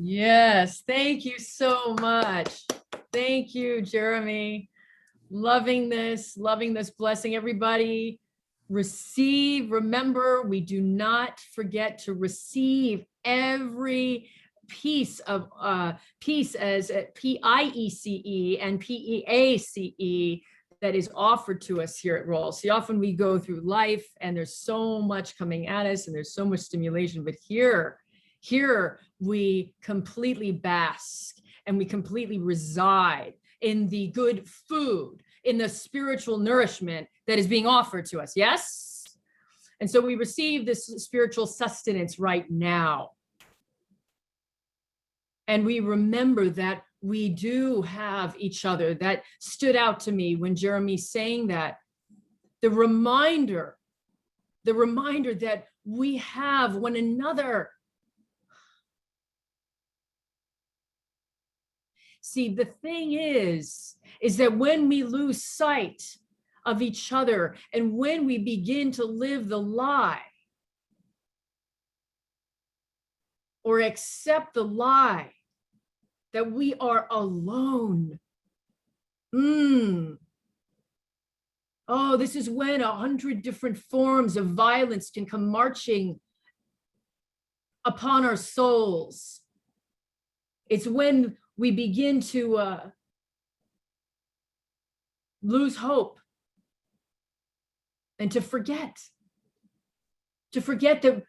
Yes, thank you so much. Thank you, Jeremy. Loving this blessing, everybody. Receive, remember, we do not forget to receive every piece of peace as PIECE and PEACE that is offered to us here at Roll. See, often we go through life and there's so much coming at us and there's so much stimulation, but here we completely bask and we completely reside in the good food, in the spiritual nourishment that is being offered to us. Yes? And so we receive this spiritual sustenance right now. And we remember that we do have each other. That stood out to me when Jeremy's saying that. The reminder that we have one another. See, the thing is that when we lose sight of each other and when we begin to live the lie or accept the lie that we are alone. Oh, this is when 100 different forms of violence can come marching upon our souls. It's when we begin to lose hope and to forget that,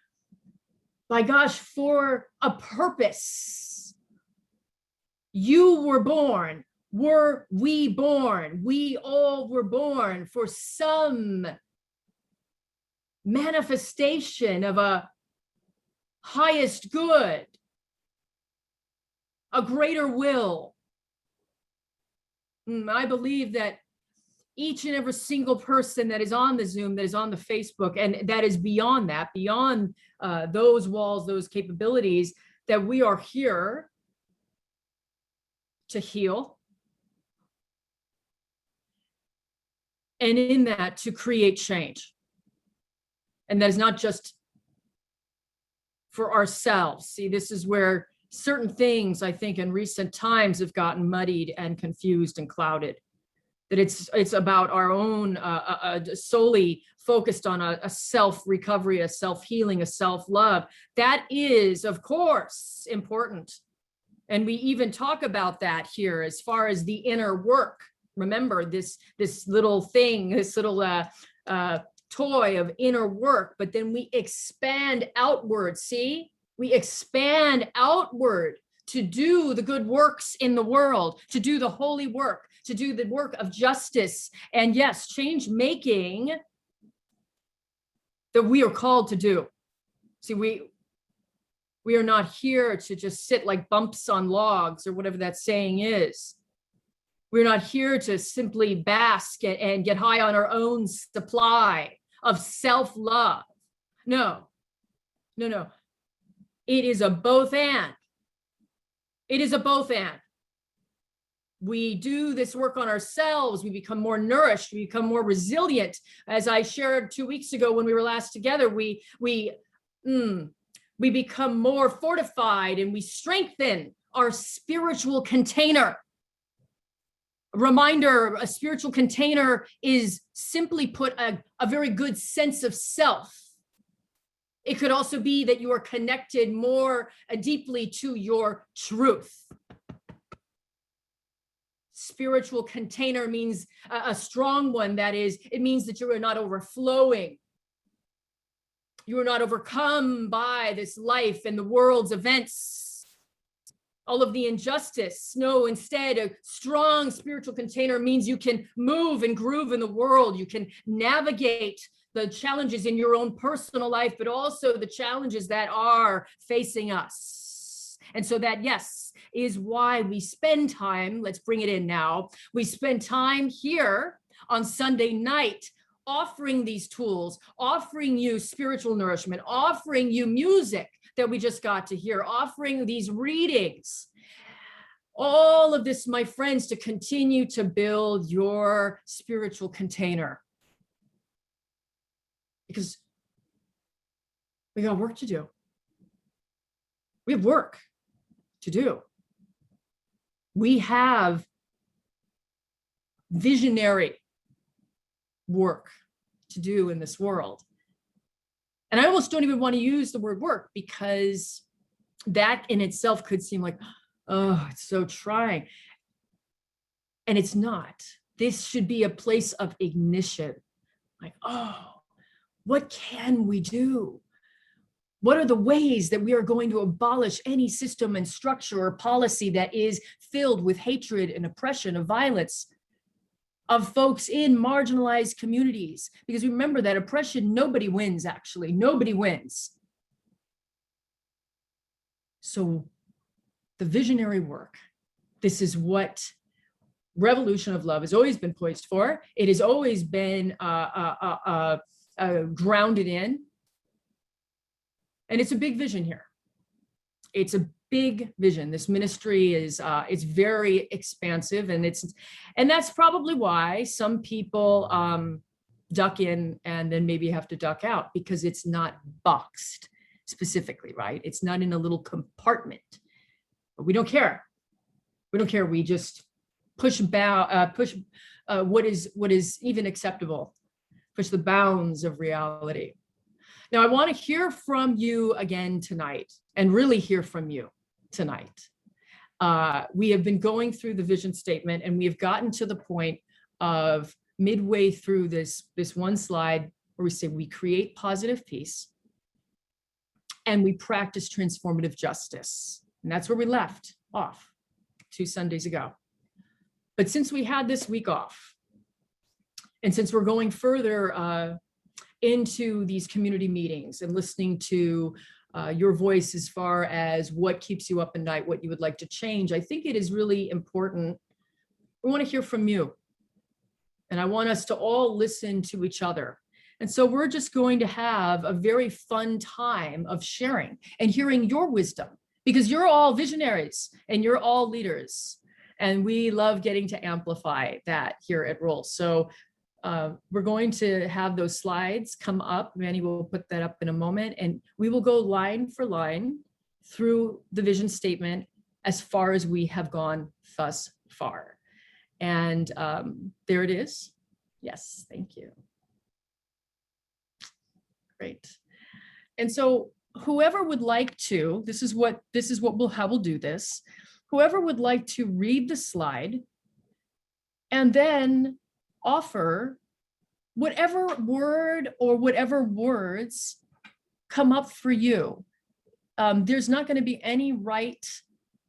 by gosh, for a purpose, you were born. Were we born? We all were born for some manifestation of a highest good, a greater will. I believe that each and every single person that is on the Zoom, that is on the Facebook, and that is beyond that, beyond those walls, those capabilities, that we are here to heal. And in that, to create change. And that is not just for ourselves. See, this is where certain things, I think, in recent times have gotten muddied and confused and clouded. That it's about our own, solely focused on a self-recovery, a self-healing, a self-love. That is, of course, important. And we even talk about that here as far as the inner work. Remember this little thing, this little toy of inner work, but then we expand outward. See, we expand outward to do the good works in the world, to do the holy work, to do the work of justice, and yes, change making that we are called to do. See, we are not here to just sit like bumps on logs or whatever that saying is. We're not here to simply bask and get high on our own supply of self-love. No. It is a both and. It is a both and. We do this work on ourselves. We become more nourished. We become more resilient. As I shared 2 weeks ago when we were last together, we become more fortified and we strengthen our spiritual container. A reminder, a spiritual container is simply put a very good sense of self. It could also be that you are connected more deeply to your truth. Spiritual container means a strong one. That is, it means that you are not overflowing. You are not overcome by this life and the world's events. All of the injustice. No, instead, a strong spiritual container means you can move and groove in the world. You can navigate the challenges in your own personal life, but also the challenges that are facing us. And so that, yes, is why we spend time, let's bring it in now. We spend time here on Sunday night offering these tools, offering you spiritual nourishment, offering you music that we just got to hear, offering these readings. All of this, my friends, to continue to build your spiritual container. Because we got work to do. We have work. to do. We have visionary work to do in this world. And I almost don't even want to use the word work, because that in itself could seem like, oh, it's so trying. And it's not. This should be a place of ignition. Like, oh, what can we do? What are the ways that we are going to abolish any system and structure or policy that is filled with hatred and oppression, of violence, of folks in marginalized communities? Because remember that oppression, nobody wins, actually. Nobody wins. So the visionary work, this is what Revolution of Love has always been poised for. It has always been grounded in. And it's a big vision here. It's a big vision. This ministry is it's very expansive, and that's probably why some people duck in and then maybe have to duck out, because it's not boxed specifically, right? It's not in a little compartment. But we don't care. We don't care. We just push what is even acceptable, push the bounds of reality. Now, I want to hear from you again tonight, and really hear from you tonight. We have been going through the vision statement, and we have gotten to the point of midway through this one slide where we say we create positive peace and we practice transformative justice. And that's where we left off 2 Sundays ago. But since we had this week off, and since we're going further into these community meetings and listening to your voice as far as what keeps you up at night, what you would like to change, I think it is really important. We want to hear from you. And I want us to all listen to each other. And so we're just going to have a very fun time of sharing and hearing your wisdom, because you're all visionaries and you're all leaders. And we love getting to amplify that here at Roll. So we're going to have those slides come up. Manny will put that up in a moment, and we will go line for line through the vision statement as far as we have gone thus far. And there it is. Yes, thank you. Great. And so whoever would like to, this is how we'll do this. Whoever would like to read the slide and then offer whatever word or whatever words come up for you. There's not going to be any right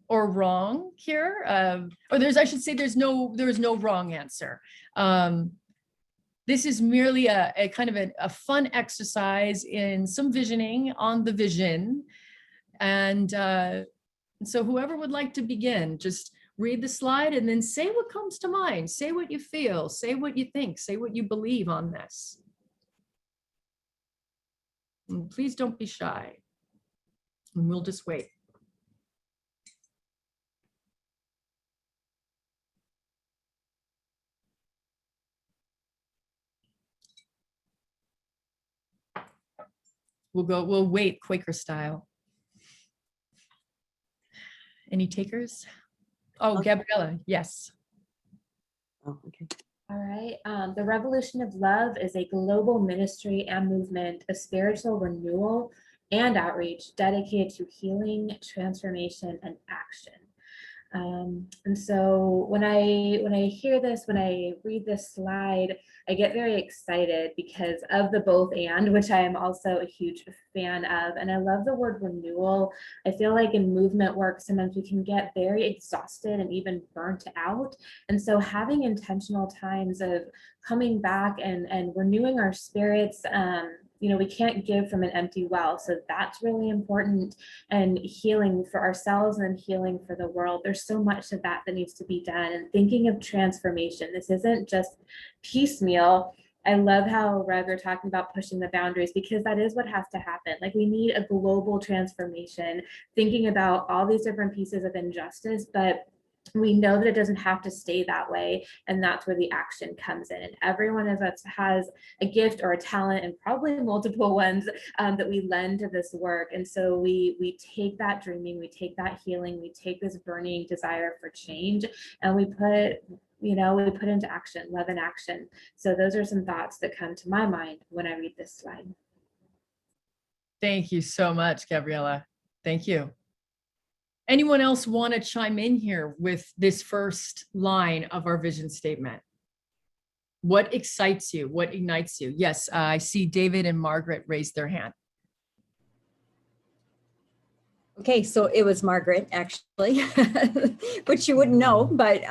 or wrong here, or I should say there is no wrong answer. This is merely a kind of a fun exercise in some visioning on the vision. And so whoever would like to begin, just read the slide and then say what comes to mind, say what you feel, say what you think, say what you believe on this. And please don't be shy, and we'll just wait. We'll wait Quaker style. Any takers? Oh, okay. Gabriella, yes. Oh, okay. All right. The Revolution of Love is a global ministry and movement of spiritual renewal and outreach dedicated to healing, transformation, and action. And so when I hear this, when I read this slide, I get very excited because of the both and, which I am also a huge fan of. And I love the word renewal. I feel like in movement work, sometimes we can get very exhausted and even burnt out. And so having intentional times of coming back and renewing our spirits, we can't give from an empty well. So that's really important, and healing for ourselves and healing for the world. There's so much of that needs to be done. And thinking of transformation, this isn't just piecemeal. I love how Reg are talking about pushing the boundaries, because that is what has to happen. Like, we need a global transformation, thinking about all these different pieces of injustice, but We know that it doesn't have to stay that way, and that's where the action comes in. And every one of us has a gift or a talent, and probably multiple ones, that we lend to this work. And so we take that dreaming, we take that healing, we take this burning desire for change, and we put into action, love in action. So those are some thoughts that come to my mind when I read this slide. Thank you so much, Gabriella. Thank you. Anyone else want to chime in here with this first line of our vision statement? What excites you? What ignites you? Yes, I see David and Margaret raise their hand. Okay, so it was Margaret, actually, which you wouldn't know, but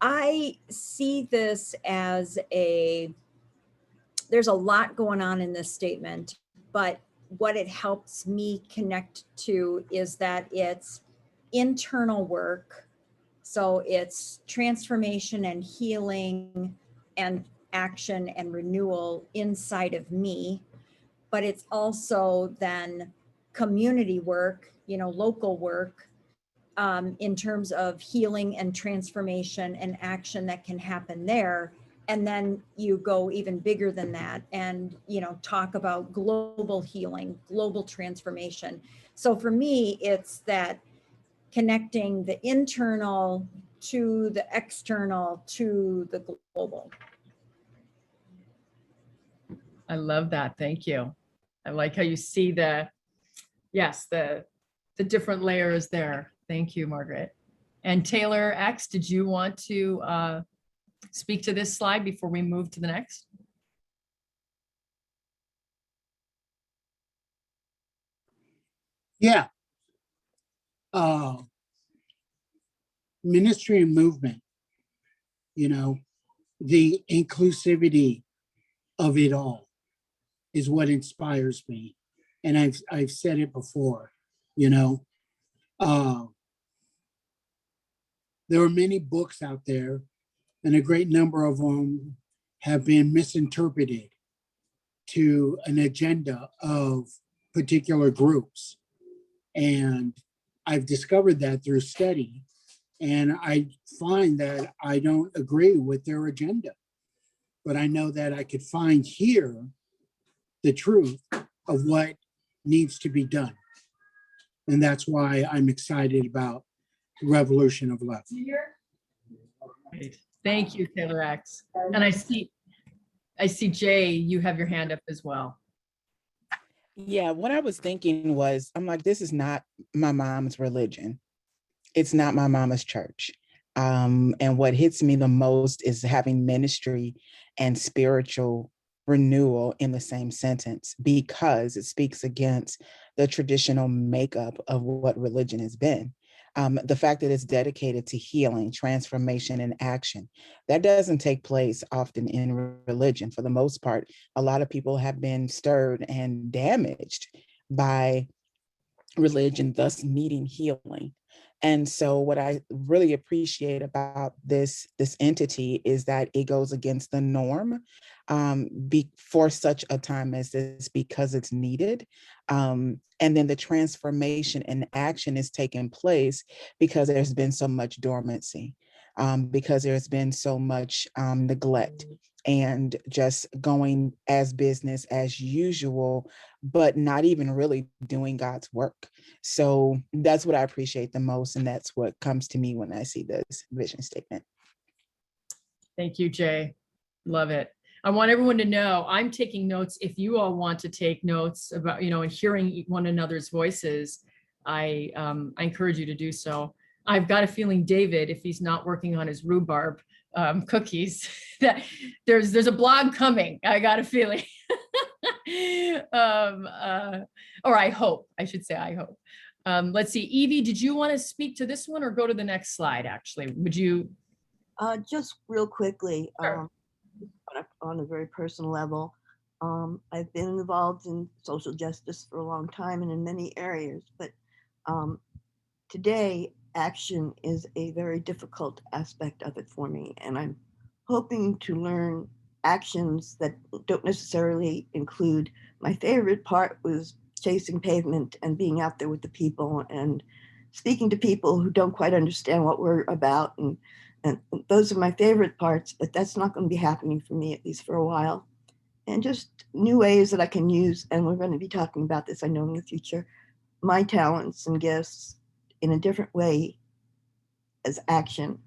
I see this as there's a lot going on in this statement, but what it helps me connect to is that it's internal work. So it's transformation and healing and action and renewal inside of me, but it's also then community work, local work, in terms of healing and transformation and action that can happen there. And then you go even bigger than that and, talk about global healing, global transformation. So for me, it's that connecting the internal to the external to the global. I love that. Thank you. I like how you see the different layers there. Thank you, Margaret. And Taylor X, did you want to speak to this slide before we move to the next? Yeah. Ministry and movement, the inclusivity of it all is what inspires me. And I've said it before, there are many books out there, and a great number of them have been misinterpreted to an agenda of particular groups. And I've discovered that through study, and I find that I don't agree with their agenda. But I know that I could find here the truth of what needs to be done. And that's why I'm excited about the revolution of love. Great. Thank you, Taylor X. And I see Jay, you have your hand up as well. Yeah, what I was thinking was, I'm like, this is not my mom's religion. It's not my mama's church. And what hits me the most is having ministry and spiritual renewal in the same sentence, because it speaks against the traditional makeup of what religion has been. The fact that it's dedicated to healing, transformation, and action, that doesn't take place often in religion. For the most part, a lot of people have been stirred and damaged by religion, thus needing healing. And so what I really appreciate about this entity is that it goes against the norm for such a time as this, because it's needed. And then the transformation and action is taking place because there's been so much dormancy, because there's been so much neglect and just going as business as usual, but not even really doing God's work. So that's what I appreciate the most. And that's what comes to me when I see this vision statement. Thank you, Jay. Love it. I want everyone to know I'm taking notes. If you all want to take notes about, and hearing one another's voices, I encourage you to do so. I've got a feeling David, if he's not working on his rhubarb cookies, that there's a blog coming. I got a feeling. Or I hope, I should say, I hope. Let's see, Evie, did you want to speak to this one or go to the next slide? Actually, would you? Just real quickly, Sure. On a very personal level, I've been involved in social justice for a long time and in many areas, but today action is a very difficult aspect of it for me, and I'm hoping to learn actions that don't necessarily include. My favorite part was chasing pavement and being out there with the people and speaking to people who don't quite understand what we're about. And those are my favorite parts, but that's not going to be happening for me, at least for a while. And just new ways that I can use, and we're going to be talking about this, I know, in the future, my talents and gifts in a different way as action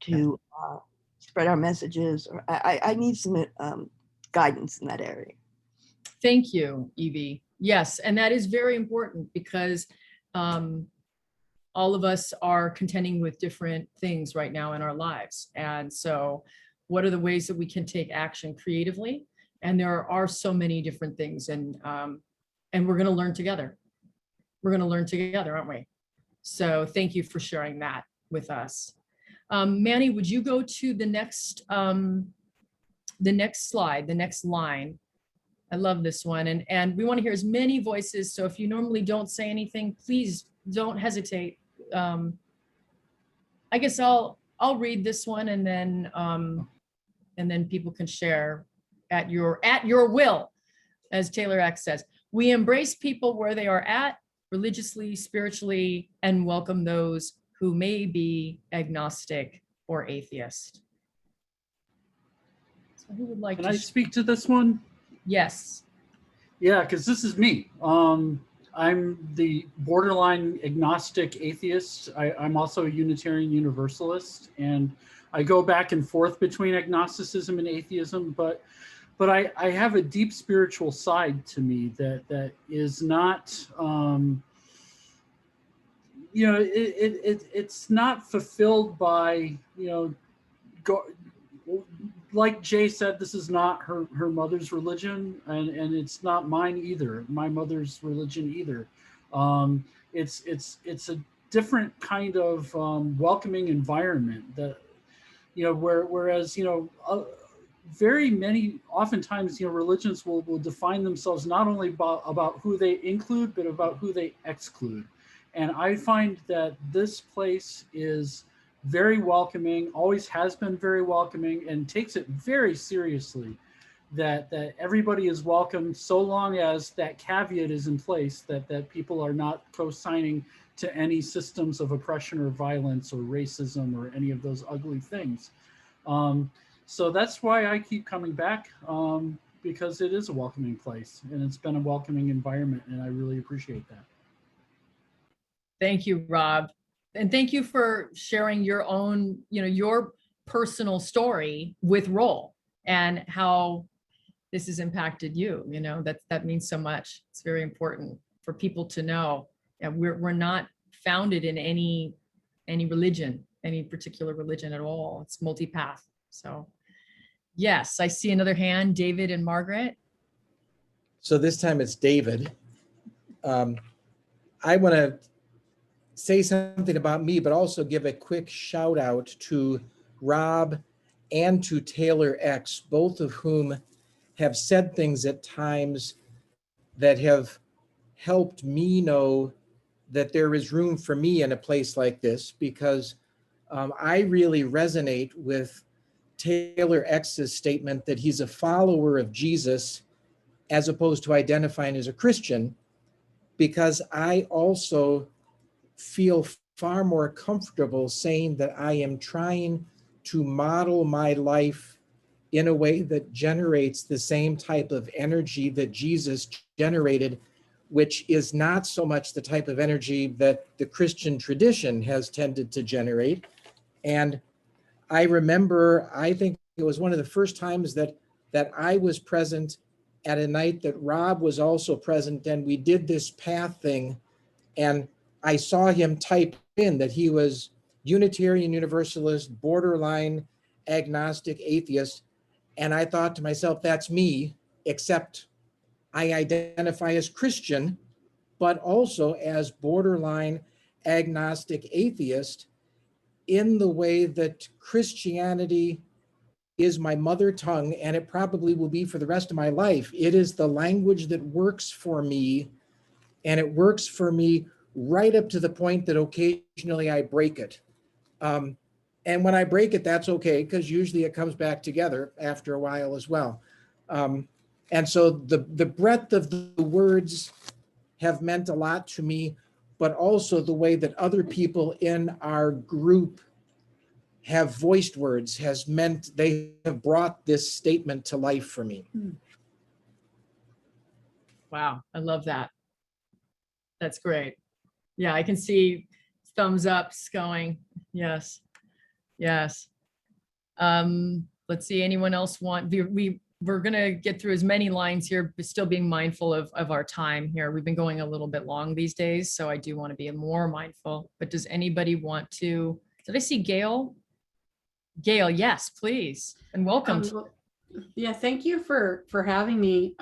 to spread our messages. Or I need some guidance in that area. Thank you, Evie. Yes, and that is very important because all of us are contending with different things right now in our lives. And so what are the ways that we can take action creatively? And there are so many different things, and we're going to learn together. We're going to learn together, aren't we? So thank you for sharing that with us. Manny, would you go to the next slide, the next line? I love this one. And we want to hear as many voices. So if you normally don't say anything, please don't hesitate. I guess I'll read this one, and then people can share at your will, as Taylor X says. We embrace people where they are at, religiously, spiritually, and welcome those who may be agnostic or atheist. So who would like Can to I speak to this one? Yes. Yeah, because this is me. I'm the borderline agnostic atheist. I'm also a Unitarian Universalist, and I go back and forth between agnosticism and atheism, but I have a deep spiritual side to me that is not, it's not fulfilled by, like Jay said, this is not her mother's religion, and it's not mine either, my mother's religion either. It's a different kind of welcoming environment that, whereas, very many, oftentimes, religions will define themselves not only about who they include, but about who they exclude. And I find that this place is very welcoming, always has been very welcoming, and takes it very seriously that everybody is welcome, so long as that caveat is in place that people are not co-signing to any systems of oppression or violence or racism or any of those ugly things. So that's why I keep coming back, because it is a welcoming place, and it's been a welcoming environment, and I really appreciate that. Thank you, Rob. And thank you for sharing your own, your personal story with Roll and how this has impacted you. That means so much. It's very important for people to know. And we're not founded in any religion, any particular religion at all. It's multi-path. So yes, I see another hand, David and Margaret. So this time it's David. I want to say something about me, but also give a quick shout out to Rob and to Taylor X, both of whom have said things at times that have helped me know that there is room for me in a place like this, because I really resonate with Taylor X's statement that he's a follower of Jesus as opposed to identifying as a Christian, because I also feel far more comfortable saying that I am trying to model my life in a way that generates the same type of energy that Jesus generated, which is not so much the type of energy that the Christian tradition has tended to generate. And I remember, I think it was one of the first times that I was present at a night that Rob was also present, and we did this path thing, and I saw him type in that he was Unitarian Universalist, borderline agnostic atheist. And I thought to myself, that's me, except I identify as Christian, but also as borderline agnostic atheist, in the way that Christianity is my mother tongue, and it probably will be for the rest of my life. It is the language that works for me, and it works for me right up to the point that occasionally I break it. And when I break it, that's okay, because usually it comes back together after a while as well. And so the breadth of the words have meant a lot to me, but also the way that other people in our group have voiced words has meant they have brought this statement to life for me. Wow, I love that. That's great. Yeah, I can see thumbs ups going. Yes, yes. Let's see, anyone else want, we're gonna get through as many lines here, but still being mindful of our time here. We've been going a little bit long these days, so I do want to be more mindful. But does anybody want to, did I see Gail? Gail, yes, please, and welcome. Well, yeah, thank you for having me.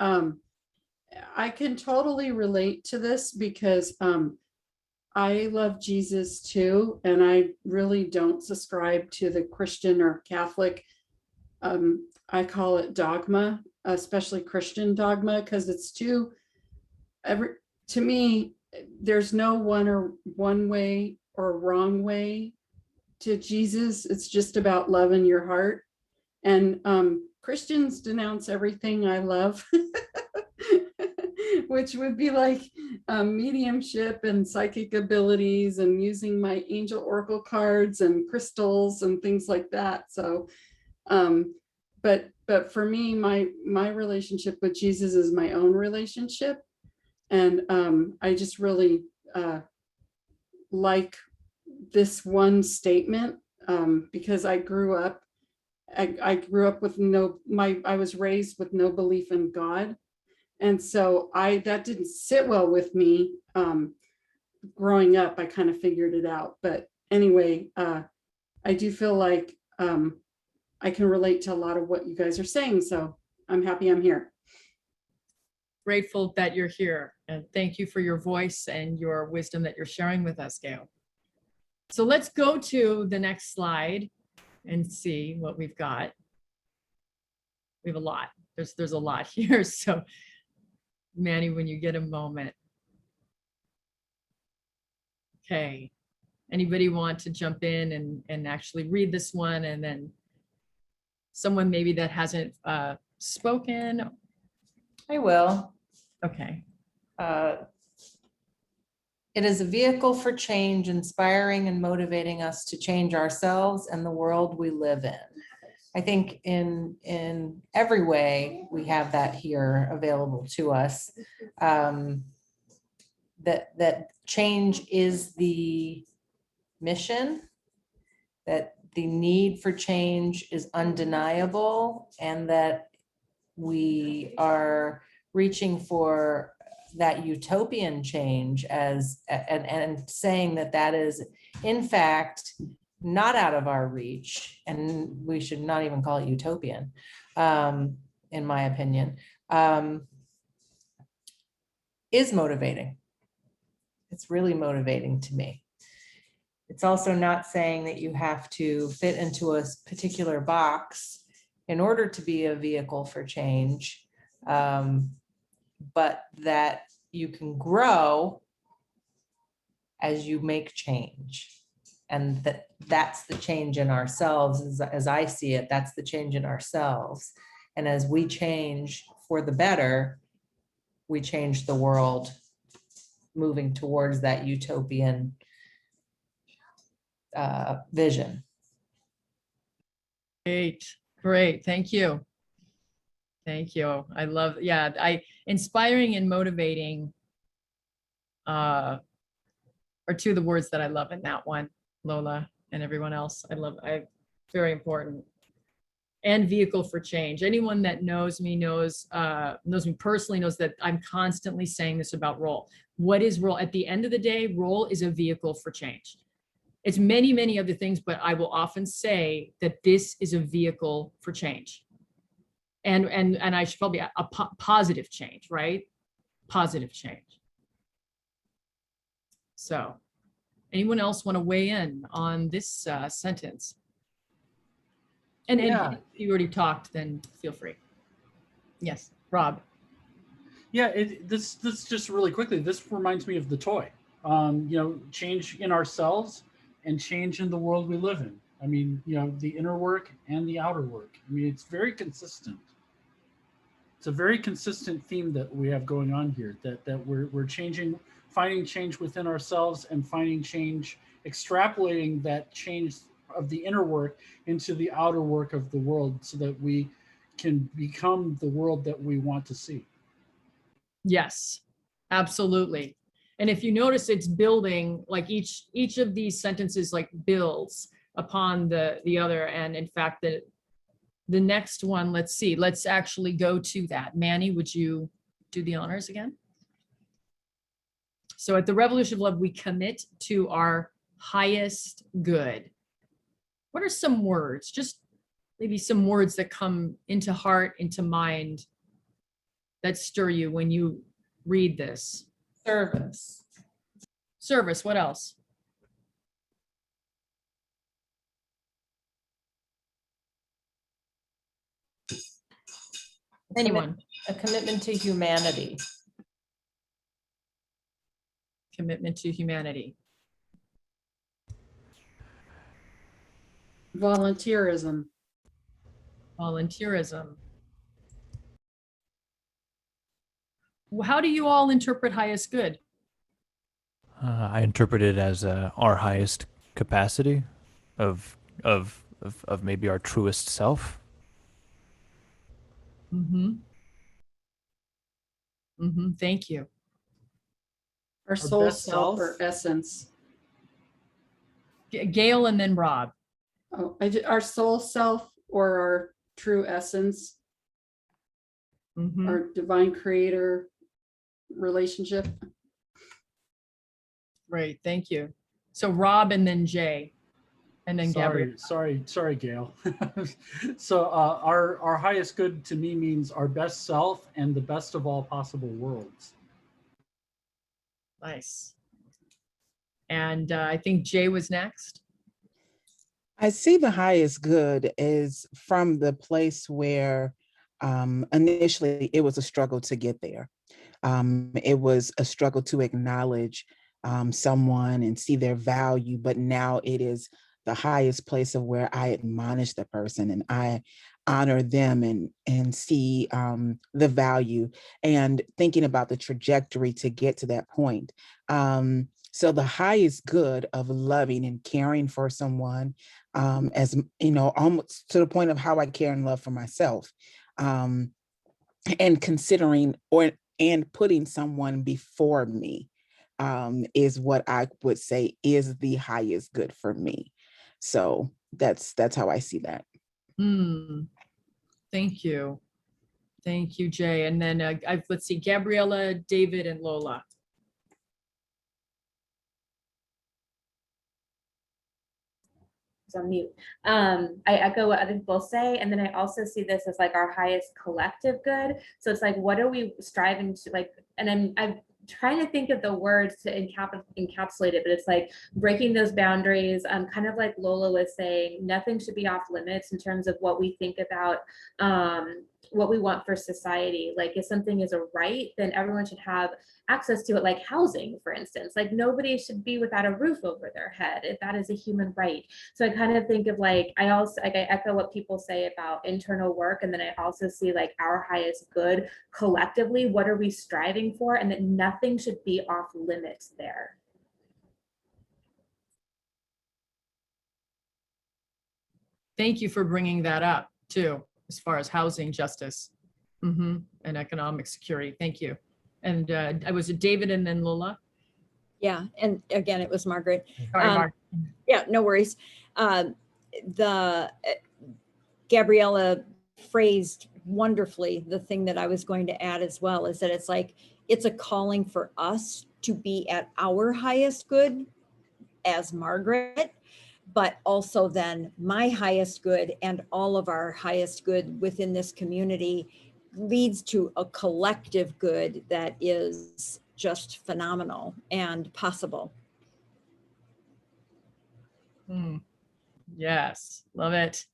I can totally relate to this because I love Jesus too, and I really don't subscribe to the Christian or Catholic. I call it dogma, especially Christian dogma, because it's to me, there's no one way or wrong way to Jesus. It's just about love in your heart. And Christians denounce everything I love, which would be like mediumship and psychic abilities and using my angel oracle cards and crystals and things like that. So, but for me, my relationship with Jesus is my own relationship. And I just really like this one statement because I grew up with I was raised with no belief in God. And so that didn't sit well with me growing up. I kind of figured it out. But anyway, I do feel like I can relate to a lot of what you guys are saying. So I'm happy I'm here. Grateful that you're here, and thank you for your voice and your wisdom that you're sharing with us, Gail. So let's go to the next slide and see what we've got. We have a lot. There's a lot here. So Manny, when you get a moment. Okay. Anybody want to jump in and actually read this one, and then someone maybe that hasn't spoken? I will. Okay. It is a vehicle for change, inspiring and motivating us to change ourselves and the world we live in. I think in every way we have that here available to us. That change is the mission, that the need for change is undeniable, and that we are reaching for that utopian change and saying that is in fact not out of our reach, and we should not even call it utopian, in my opinion, is motivating. It's really motivating to me. It's also not saying that you have to fit into a particular box in order to be a vehicle for change, but that you can grow as you make change. And that's the change in ourselves, as I see it, that's the change in ourselves. And as we change for the better, we change the world, moving towards that utopian vision. Great. Thank you. Thank you. I love, inspiring and motivating are two of the words that I love in that one, Lola and everyone else. Very important. And vehicle for change. Anyone that knows me knows me personally, knows that I'm constantly saying this about role. What is role? At the end of the day, role is a vehicle for change. It's many, many other things, but I will often say that this is a vehicle for change. And I should probably a positive change, right? Positive change. So anyone else want to weigh in on this sentence? And if you already talked, then feel free. Yes, Rob. Yeah, this just really quickly, this reminds me of the toy. Change in ourselves and change in the world we live in. I mean, the inner work and the outer work. I mean, it's very consistent. it's a very consistent theme that we have going on here, that we're changing, finding change within ourselves and finding change, extrapolating that change of the inner work into the outer work of the world so that we can become the world that we want to see. Yes, absolutely. And if you notice, it's building, like each of these sentences like builds upon the other. And in fact, the next one, let's see, let's actually go to that. Manny, would you do the honors again? So at the Revolution of Love, we commit to our highest good. What are some words, just maybe some words that come into heart, into mind, that stir you when you read this? Service. Service, what else? Anyone? A commitment to humanity. Commitment to humanity. Volunteerism. Volunteerism. How do you all interpret highest good? I interpret it as our highest capacity of maybe our truest self. Mm-hmm. Mm-hmm. Thank you. Our soul best self self. or essence. Gail and then Rob. Oh, our soul self or our true essence, Mm-hmm. our divine creator relationship. Right, thank you. So Rob and then Jay, and then Gabrielle. Sorry, Gail. So our highest good to me means our best self and the best of all possible worlds. Nice. And I think Jay was next. I see the highest good is from the place where initially it was a struggle to get there. It was a struggle to acknowledge someone and see their value, but now it is the highest place of where I admonish the person and I honor them and see the value and thinking about the trajectory to get to that point. So the highest good of loving and caring for someone, as you know, almost to the point of how I care and love for myself, and considering and putting someone before me, is what I would say is the highest good for me. So that's how I see that. Thank you. Thank you, Jay. And then let's see, Gabriella, David, and Lola. On mute. I echo what other people say, and then I also see this as like our highest collective good. So it's like, what are we striving to like? And I'm trying to think of the words to encapsulate it, but it's like breaking those boundaries. Kind of like Lola was saying, nothing should be off limits in terms of what we think about what we want for society. Like if something is a right, then everyone should have access to it, like housing, for instance. Like nobody should be without a roof over their head if that is a human right. So I kind of think of like, I also like I echo what people say about internal work, and then I also see like our highest good collectively, what are we striving for, and that nothing should be off limits there. Thank you for bringing that up too, as far as housing justice and economic security. Thank you. And I was David and then Lola. Yeah, and again, it was Margaret. Sorry, Mark. Yeah, no worries. Gabriella phrased wonderfully the thing that I was going to add as well, is that it's like, it's a calling for us to be at our highest good as Margaret, but also then my highest good and all of our highest good within this community leads to a collective good that is just phenomenal and possible. Yes, love it.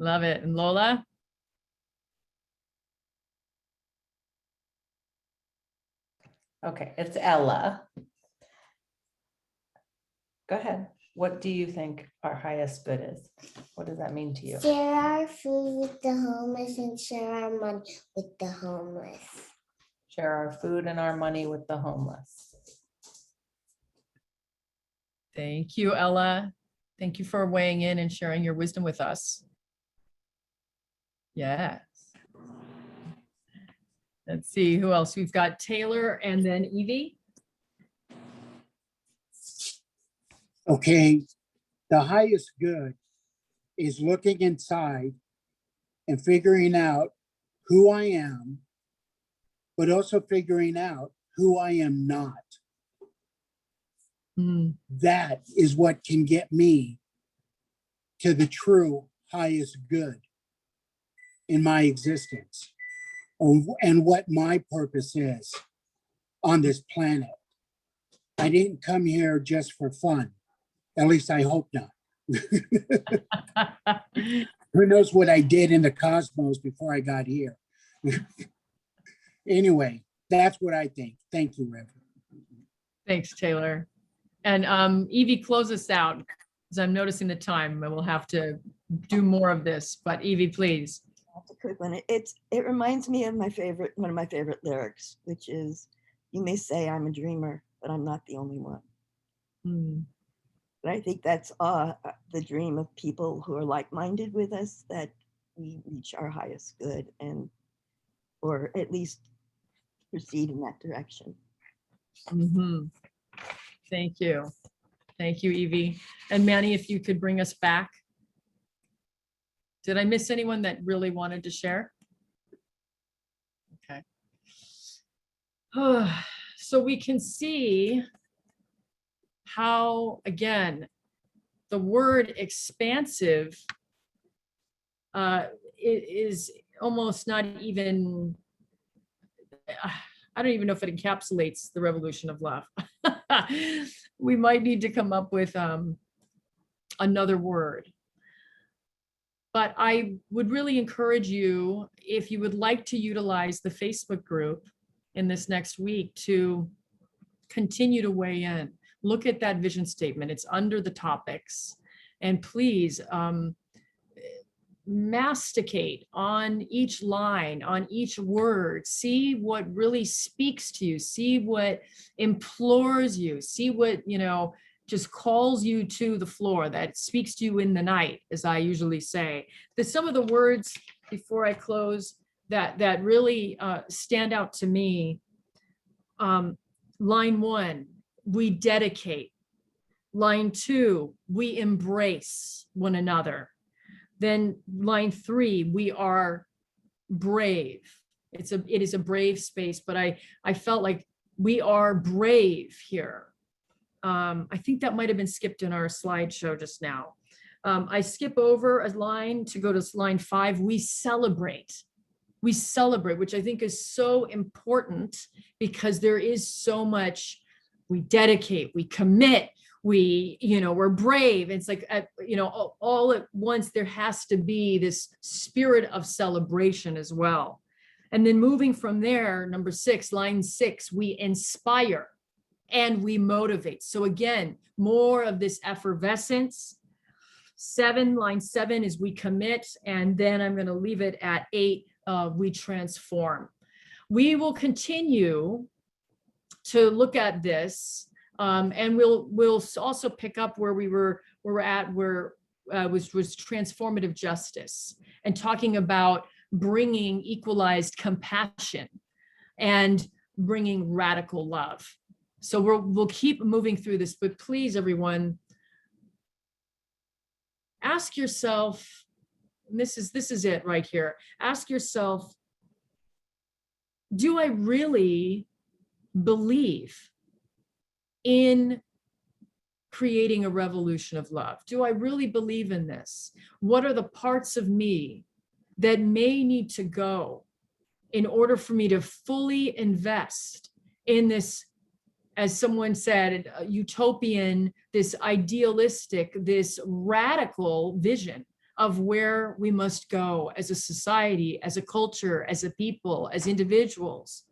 Love it. And Lola? Okay, it's Ella. Go ahead. What do you think our highest good is? What does that mean to you? Share our food with the homeless and share our money with the homeless. Share our food and our money with the homeless. Thank you, Ella. Thank you for weighing in and sharing your wisdom with us. Yes. Let's see who else. We've got Taylor and then Evie. Okay, the highest good is looking inside and figuring out who I am, but also figuring out who I am not. That is what can get me to the true highest good in my existence, and what my purpose is on this planet. I didn't come here just for fun. At least I hope not. Who knows what I did in the cosmos before I got here. Anyway, that's what I think. Thank you, Reverend. Thanks, Taylor. And Evie, close us out, because I'm noticing the time and we'll have to do more of this. But Evie, please. That's a quick one. It reminds me of one of my favorite lyrics, which is, "You may say I'm a dreamer, but I'm not the only one." But I think that's the dream of people who are like-minded with us, that we reach our highest good, and or at least proceed in that direction. Thank you. Thank you, Evie. And Manny, if you could bring us back. Did I miss anyone that really wanted to share? Okay. So we can see how, again, the word expansive is almost not even, I don't even know if it encapsulates the revolution of love. We might need to come up with another word. But I would really encourage you, if you would like to utilize the Facebook group in this next week, to continue to weigh in. Look at that vision statement. It's under the topics. And please masticate on each line, on each word. See what really speaks to you. See what implores you. See what, just calls you to the floor, that speaks to you in the night, as I usually say. There's some of the words, before I close, that really stand out to me. Line 1, we dedicate. Line 2, we embrace one another. Then line 3, we are brave. It is a brave space, but I felt like we are brave here. I think that might have been skipped in our slideshow just now. I skip over a line to go to line 5. We celebrate. We celebrate, which I think is so important, because there is so much. We dedicate, we commit, we're brave. It's like, all at once, there has to be this spirit of celebration as well. And then moving from there, number 6, line 6, we inspire and we motivate. So again, more of this effervescence. 7, line 7 is we commit. And then I'm going to leave it at 8, we transform. We will continue to look at this, and we'll also pick up where we're at, where was transformative justice, and talking about bringing equalized compassion and bringing radical love. So we'll keep moving through this, but please, everyone, ask yourself, and this is it right here. Ask yourself, do I really believe in creating a revolution of love? Do I really believe in this? What are the parts of me that may need to go in order for me to fully invest in this, as someone said, utopian, this idealistic, this radical vision of where we must go as a society, as a culture, as a people, as individuals?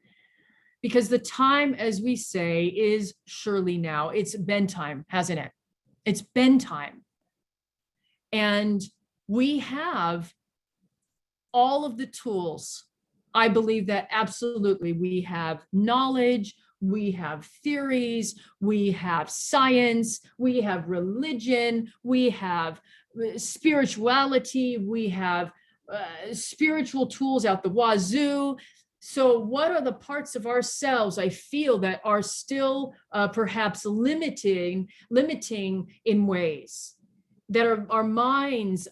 Because the time, as we say, is surely now. It's bedtime, hasn't it? It's been time. And we have all of the tools. I believe that absolutely we have knowledge, we have theories, we have science, we have religion, we have spirituality, we have spiritual tools out the wazoo. So what are the parts of ourselves I feel that are still perhaps limiting in ways that our minds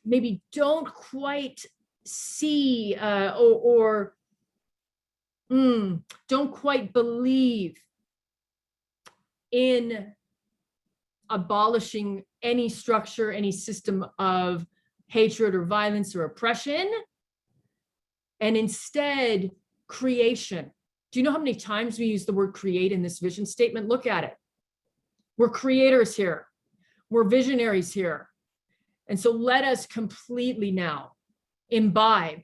maybe don't quite see or don't quite believe in abolishing any structure, any system of hatred or violence or oppression, and instead creation. Do you know how many times we use the word create in this vision statement? Look at it. We're creators here. We're visionaries here. And so let us completely now imbibe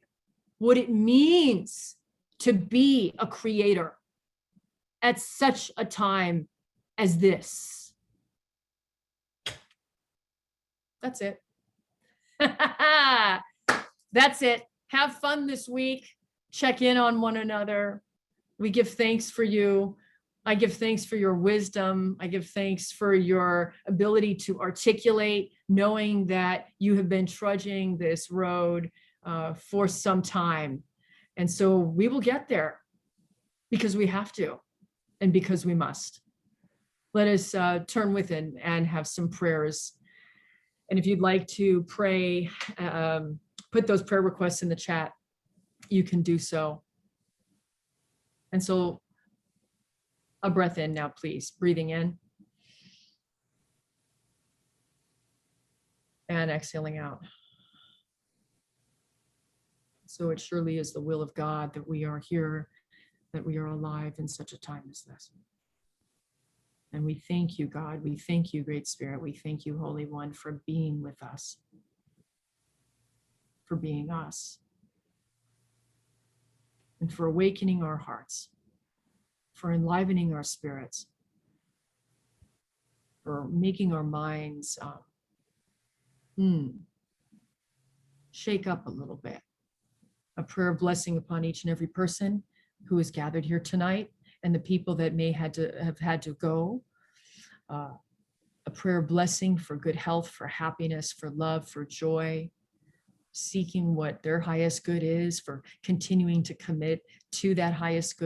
what it means to be a creator at such a time as this. That's it. That's it. Have fun this week. Check in on one another. We give thanks for you. I give thanks for your wisdom. I give thanks for your ability to articulate, knowing that you have been trudging this road for some time. And so we will get there because we have to and because we must. Let us turn within and have some prayers. And if you'd like to pray, put those prayer requests in the chat, you can do so. And so a breath in now, please. Breathing in. And exhaling out. So it surely is the will of God that we are here, that we are alive in such a time as this. And we thank you, God. We thank you, Great Spirit. We thank you, Holy One, for being with us, for being us, and for awakening our hearts, for enlivening our spirits, for making our minds shake up a little bit. A prayer of blessing upon each and every person who is gathered here tonight and the people that may have had to go. A prayer of blessing for good health, for happiness, for love, for joy, seeking what their highest good is, for continuing to commit to that highest good.